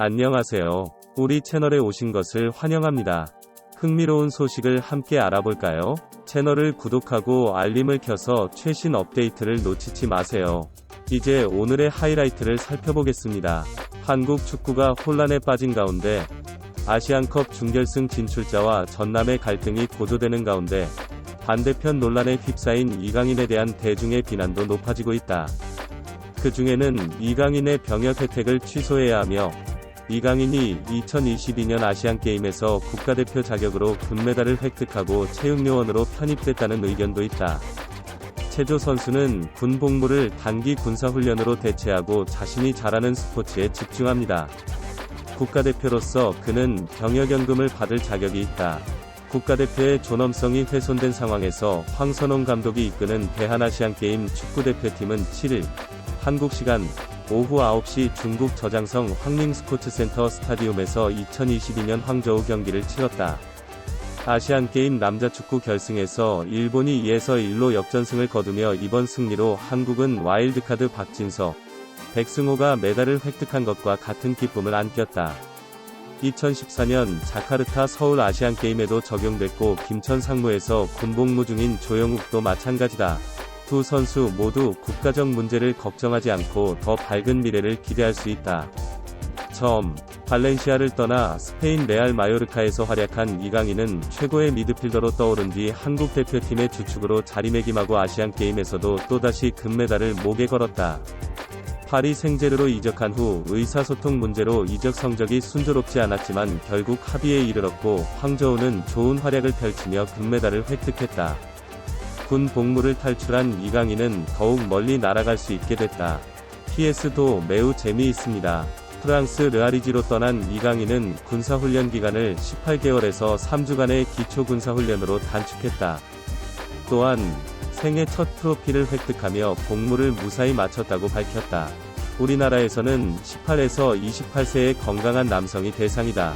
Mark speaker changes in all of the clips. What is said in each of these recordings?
Speaker 1: 안녕하세요. 우리 채널에 오신 것을 환영합니다. 흥미로운 소식을 함께 알아볼까요? 채널을 구독하고 알림을 켜서 최신 업데이트를 놓치지 마세요. 이제 오늘의 하이라이트를 살펴보겠습니다. 한국 축구가 혼란에 빠진 가운데 아시안컵 준결승 진출자와 전남의 갈등이 고조되는 가운데 반대편 논란에 휩싸인 이강인에 대한 대중의 비난도 높아지고 있다. 그 중에는 이강인의 병역 혜택을 취소해야 하며 이강인이 2022년 아시안게임에서 국가대표 자격으로 금메달을 획득하고 체육요원으로 편입됐다는 의견도 있다. 체조 선수는 군 복무를 단기 군사훈련으로 대체하고 자신이 잘하는 스포츠에 집중합니다. 국가대표로서 그는 병역연금을 받을 자격이 있다. 국가대표의 존엄성이 훼손된 상황에서 황선홍 감독이 이끄는 대한아시안게임 축구대표팀은 7일 한국 시간 오후 9시 중국 저장성 황링스포츠센터 스타디움에서 2022년 황저우 경기를 치렀다. 아시안게임 남자축구 결승에서 일본이 2-1로 역전승을 거두며 이번 승리로 한국은 와일드카드 박진서, 백승호가 메달을 획득한 것과 같은 기쁨을 안겼다. 2014년 자카르타 서울 아시안게임에도 적용됐고 김천 상무에서 군복무 중인 조영욱도 마찬가지다. 두 선수 모두 국가적 문제를 걱정하지 않고 더 밝은 미래를 기대할 수 있다. 발렌시아를 떠나 스페인 레알 마요르카에서 활약한 이강인은 최고의 미드필더로 떠오른 뒤 한국 대표팀의 주축으로 자리매김하고 아시안게임에서도 또다시 금메달을 목에 걸었다. 파리 생제르로 이적한 후 의사소통 문제로 이적 성적이 순조롭지 않았지만 결국 합의에 이르렀고 황저우는 좋은 활약을 펼치며 금메달을 획득했다. 군 복무를 탈출한 이강인은 더욱 멀리 날아갈 수 있게 됐다. PS도 매우 재미있습니다. 프랑스 르아리지로 떠난 이강인은 군사훈련 기간을 18개월에서 3주간의 기초군사훈련으로 단축했다. 또한 생애 첫 트로피를 획득하며 복무를 무사히 마쳤다고 밝혔다. 우리나라에서는 18에서 28세의 건강한 남성이 대상이다.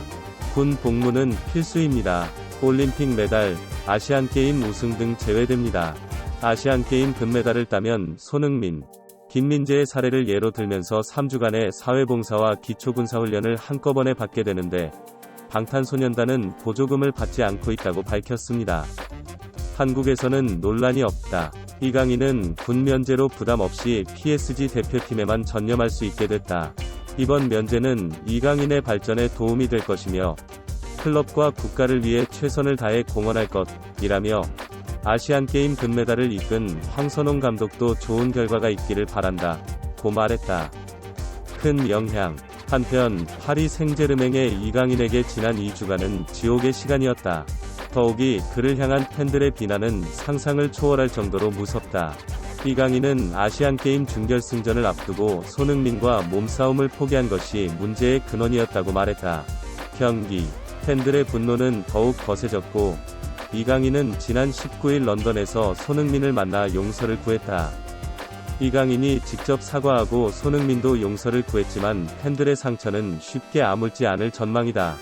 Speaker 1: 군 복무는 필수입니다. 올림픽 메달, 아시안게임 우승 등 제외됩니다. 아시안게임 금메달을 따면 손흥민, 김민재의 사례를 예로 들면서 3주간의 사회봉사와 기초군사훈련을 한꺼번에 받게 되는데 방탄소년단은 보조금을 받지 않고 있다고 밝혔습니다. 한국에서는 논란이 없다. 이강인은 군 면제로 부담 없이 PSG 대표팀에만 전념할 수 있게 됐다. 이번 면제는 이강인의 발전에 도움이 될 것이며 클럽과 국가를 위해 최선을 다해 공헌할 것이라며 아시안게임 금메달을 이끈 황선홍 감독도 좋은 결과가 있기를 바란다 고 말했다. 큰 영향. 한편 파리 생제르맹의 이강인에게 지난 2주간은 지옥의 시간이었다. 더욱이 그를 향한 팬들의 비난은 상상을 초월할 정도로 무섭다. 이강인은 아시안게임 준결승전을 앞두고 손흥민과 몸싸움을 포기한 것이 문제의 근원이었다고 말했다. 경기. 팬들의 분노는 더욱 거세졌고 이강인은 지난 19일 런던에서 손흥민을 만나 용서를 구했다. 이강인이 직접 사과하고 손흥민도 용서를 구했지만 팬들의 상처는 쉽게 아물지 않을 전망이다.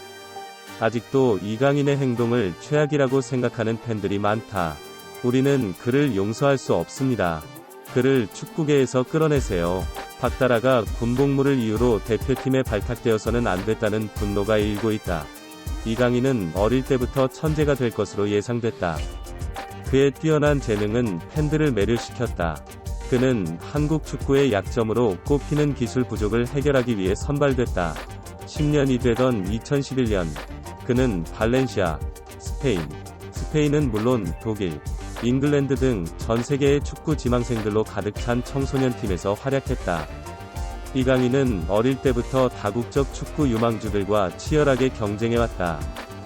Speaker 1: 아직도 이강인의 행동을 최악이라고 생각하는 팬들이 많다. 우리는 그를 용서할 수 없습니다. 그를 축구계에서 끌어내세요. 박다라가 군복무를 이유로 대표팀에 발탁되어서는 안 됐다는 분노가 일고 있다. 이강인은 어릴 때부터 천재가 될 것으로 예상됐다. 그의 뛰어난 재능은 팬들을 매료시켰다. 그는 한국 축구의 약점으로 꼽히는 기술 부족을 해결하기 위해 선발됐다. 10년이 되던 2011년, 그는 발렌시아, 스페인은 물론 독일, 잉글랜드 등 전 세계의 축구 지망생들로 가득 찬 청소년팀에서 활약했다. 이강인은 어릴 때부터 다국적 축구 유망주들과 치열하게 경쟁해왔다.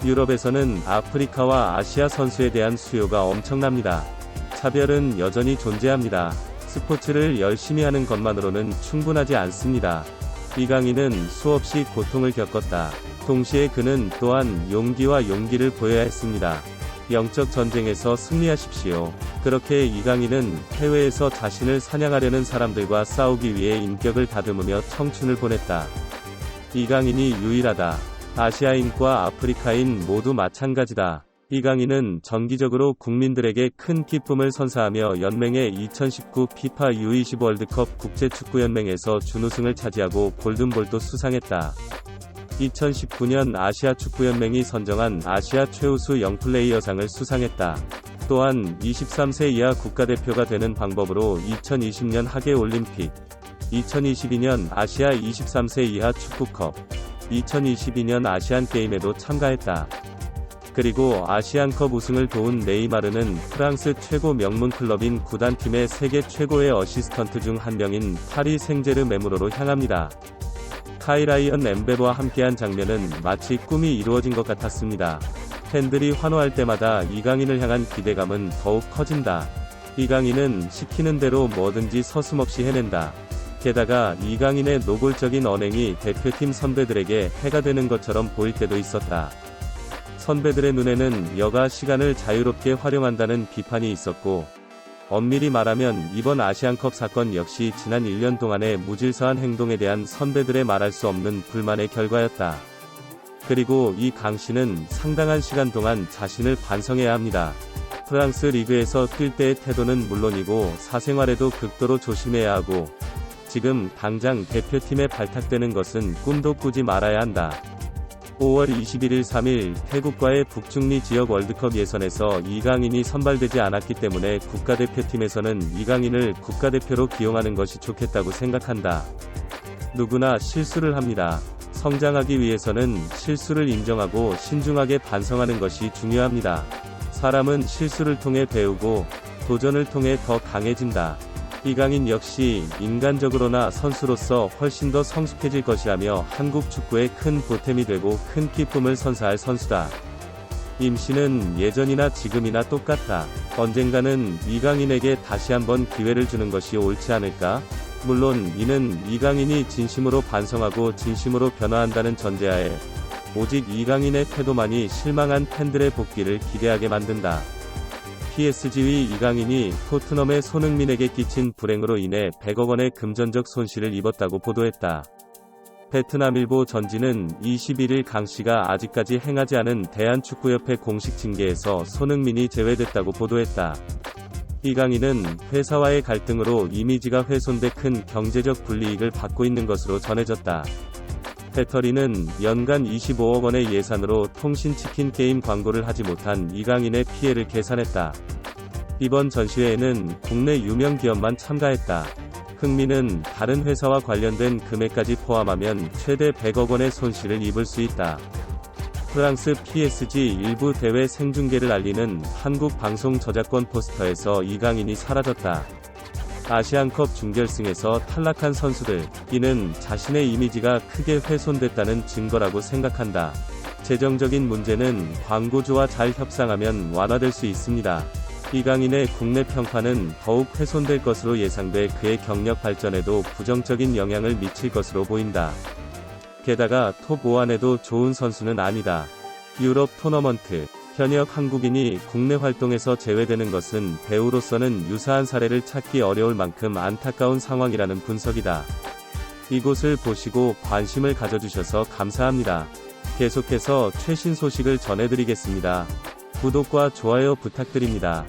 Speaker 1: 유럽에서는 아프리카와 아시아 선수에 대한 수요가 엄청납니다. 차별은 여전히 존재합니다. 스포츠를 열심히 하는 것만으로는 충분하지 않습니다. 이강인은 수없이 고통을 겪었다. 동시에 그는 또한 용기와 용기를 보여야 했습니다. 영적 전쟁에서 승리하십시오. 그렇게 이강인은 해외에서 자신을 사냥하려는 사람들과 싸우기 위해 인격을 다듬으며 청춘을 보냈다. 이강인이 유일하다. 아시아인과 아프리카인 모두 마찬가지다. 이강인은 정기적으로 국민들에게 큰 기쁨을 선사하며 연맹의 2019 피파 U20 월드컵 국제축구연맹에서 준우승을 차지하고 골든볼도 수상했다. 2019년 아시아 축구연맹이 선정한 아시아 최우수 영플레이어상을 수상했다. 또한 23세 이하 국가대표가 되는 방법으로 2020년 하계올림픽, 2022년 아시아 23세 이하 축구컵, 2022년 아시안게임에도 참가했다. 그리고 아시안컵 우승을 도운 네이마르는 프랑스 최고 명문 클럽인 구단팀의 세계 최고의 어시스턴트 중 한 명인 파리 생제르맹으로 향합니다. 카이라이언 엠베와 함께한 장면은 마치 꿈이 이루어진 것 같았습니다. 팬들이 환호할 때마다 이강인을 향한 기대감은 더욱 커진다. 이강인은 시키는 대로 뭐든지 서슴없이 해낸다. 게다가 이강인의 노골적인 언행이 대표팀 선배들에게 해가 되는 것처럼 보일 때도 있었다. 선배들의 눈에는 여가 시간을 자유롭게 활용한다는 비판이 있었고, 엄밀히 말하면 이번 아시안컵 사건 역시 지난 1년 동안의 무질서한 행동에 대한 선배들의 말할 수 없는 불만의 결과였다. 그리고 이 강 씨는 상당한 시간 동안 자신을 반성해야 합니다. 프랑스 리그에서 뛸 때의 태도는 물론이고 사생활에도 극도로 조심해야 하고, 지금 당장 대표팀에 발탁되는 것은 꿈도 꾸지 말아야 한다. 5월 21일 3일 태국과의 북중미 지역 월드컵 예선에서 이강인이 선발되지 않았기 때문에 국가대표팀에서는 이강인을 국가대표로 기용하는 것이 좋겠다고 생각한다. 누구나 실수를 합니다. 성장하기 위해서는 실수를 인정하고 신중하게 반성하는 것이 중요합니다. 사람은 실수를 통해 배우고 도전을 통해 더 강해진다. 이강인 역시 인간적으로나 선수로서 훨씬 더 성숙해질 것이라며 한국 축구의 큰 보탬이 되고 큰 기쁨을 선사할 선수다. 임 씨는 예전이나 지금이나 똑같다. 언젠가는 이강인에게 다시 한번 기회를 주는 것이 옳지 않을까? 물론 이는 이강인이 진심으로 반성하고 진심으로 변화한다는 전제하에 오직 이강인의 태도만이 실망한 팬들의 복귀를 기대하게 만든다. PSG의 이강인이 토트넘의 손흥민에게 끼친 불행으로 인해 100억 원의 금전적 손실을 입었다고 보도했다. 베트남일보 전지는 21일 강 씨가 아직까지 행하지 않은 대한축구협회 공식 징계에서 손흥민이 제외됐다고 보도했다. 이강인은 회사와의 갈등으로 이미지가 훼손돼 큰 경제적 불이익을 받고 있는 것으로 전해졌다. 배터리는 연간 25억 원의 예산으로 통신치킨 게임 광고를 하지 못한 이강인의 피해를 계산했다. 이번 전시회에는 국내 유명 기업만 참가했다. 흥미는 다른 회사와 관련된 금액까지 포함하면 최대 100억 원의 손실을 입을 수 있다. 프랑스 PSG 일부 대회 생중계를 알리는 한국 방송 저작권 포스터에서 이강인이 사라졌다. 아시안컵 준결승에서 탈락한 선수들, 이는 자신의 이미지가 크게 훼손됐다는 증거라고 생각한다. 재정적인 문제는 광고주와 잘 협상하면 완화될 수 있습니다. 이강인의 국내 평판은 더욱 훼손될 것으로 예상돼 그의 경력 발전에도 부정적인 영향을 미칠 것으로 보인다. 게다가 톱 5 안에도 좋은 선수는 아니다. 유럽 토너먼트 현역 한국인이 국내 활동에서 제외되는 것은 배우로서는 유사한 사례를 찾기 어려울 만큼 안타까운 상황이라는 분석이다. 이곳을 보시고 관심을 가져주셔서 감사합니다. 계속해서 최신 소식을 전해드리겠습니다. 구독과 좋아요 부탁드립니다.